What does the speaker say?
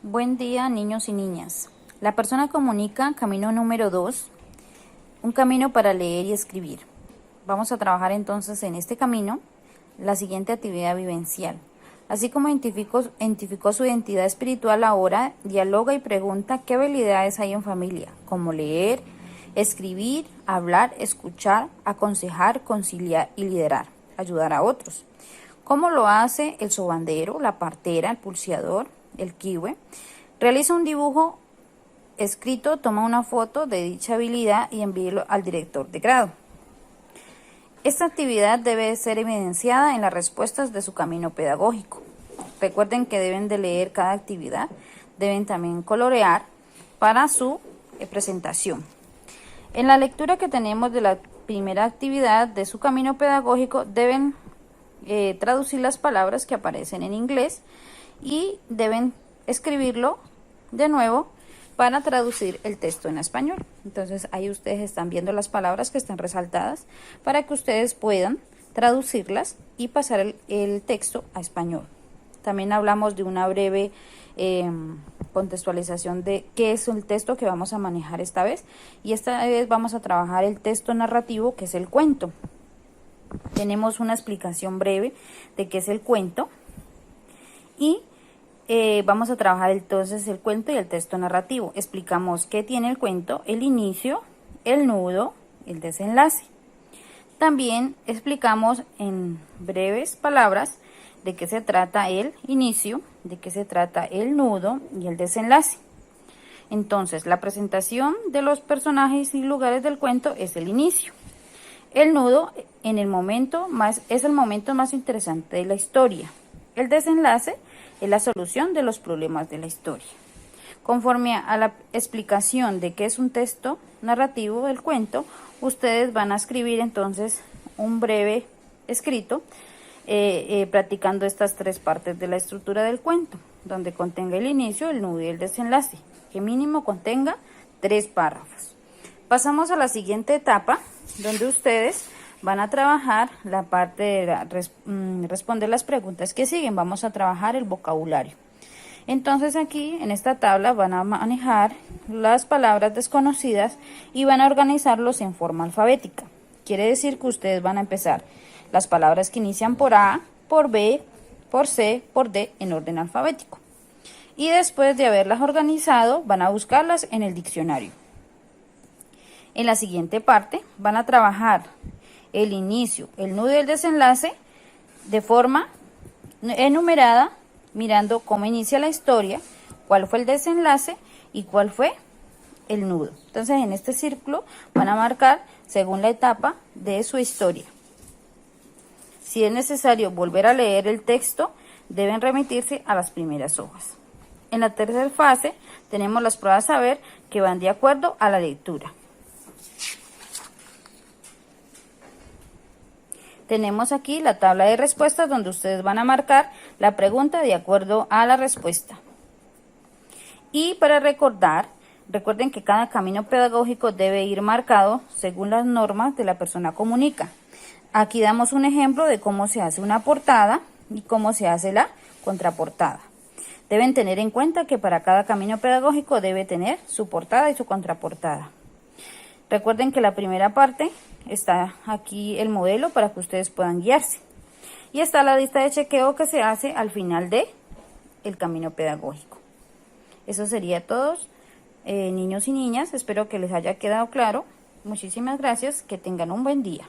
Buen día, niños y niñas. La persona comunica, camino número 2, un camino para leer y escribir. Vamos a trabajar entonces en este camino la siguiente actividad vivencial. Así como identificó su identidad espiritual, ahora dialoga y pregunta qué habilidades hay en familia, como leer, escribir, hablar, escuchar, aconsejar, conciliar y liderar, ayudar a otros. ¿Cómo lo hace el sobandero, la partera, el pulseador, el kiwi? Realiza un dibujo escrito, toma una foto de dicha habilidad y envíelo al director de grado. Esta actividad debe ser evidenciada en las respuestas de su camino pedagógico. Recuerden que deben de leer cada actividad, deben también colorear para su presentación. En la lectura que tenemos de la primera actividad de su camino pedagógico, deben traducir las palabras que aparecen en inglés y deben escribirlo de nuevo para traducir el texto en español. Entonces ahí ustedes están viendo las palabras que están resaltadas para que ustedes puedan traducirlas y pasar el texto a español. También hablamos de una breve contextualización de qué es el texto que vamos a manejar esta vez, y esta vez vamos a trabajar el texto narrativo, que es el cuento. Tenemos una explicación breve de qué es el cuento y vamos a trabajar entonces el cuento y el texto narrativo. Explicamos qué tiene el cuento, el inicio, el nudo, el desenlace. También explicamos en breves palabras de qué se trata el inicio, de qué se trata el nudo y el desenlace. Entonces, la presentación de los personajes y lugares del cuento es el inicio. El nudo es el momento más interesante de la historia. El desenlace es la solución de los problemas de la historia. Conforme a la explicación de qué es un texto narrativo del cuento, ustedes van a escribir entonces un breve escrito practicando estas tres partes de la estructura del cuento, donde contenga el inicio, el nudo y el desenlace, que mínimo contenga 3 párrafos. Pasamos a la siguiente etapa, donde ustedes van a trabajar la parte de responder las preguntas que siguen. Vamos a trabajar el vocabulario. Entonces aquí en esta tabla van a manejar las palabras desconocidas y van a organizarlos en forma alfabética. Quiere decir que ustedes van a empezar las palabras que inician por A, por B, por C, por D en orden alfabético. Y después de haberlas organizado, van a buscarlas en el diccionario. En la siguiente parte van a trabajar el inicio, el nudo y el desenlace de forma enumerada, mirando cómo inicia la historia, cuál fue el desenlace y cuál fue el nudo. Entonces, en este círculo van a marcar según la etapa de su historia. Si es necesario volver a leer el texto, deben remitirse a las primeras hojas. En la tercera fase tenemos las pruebas saber que van de acuerdo a la lectura. Tenemos aquí la tabla de respuestas donde ustedes van a marcar la pregunta de acuerdo a la respuesta. Y para recuerden que cada camino pedagógico debe ir marcado según las normas de la persona comunica. Aquí damos un ejemplo de cómo se hace una portada y cómo se hace la contraportada. Deben tener en cuenta que para cada camino pedagógico debe tener su portada y su contraportada. Recuerden que la primera parte está aquí el modelo para que ustedes puedan guiarse. Y está la lista de chequeo que se hace al final de el camino pedagógico. Eso sería todo, niños y niñas. Espero que les haya quedado claro. Muchísimas gracias. Que tengan un buen día.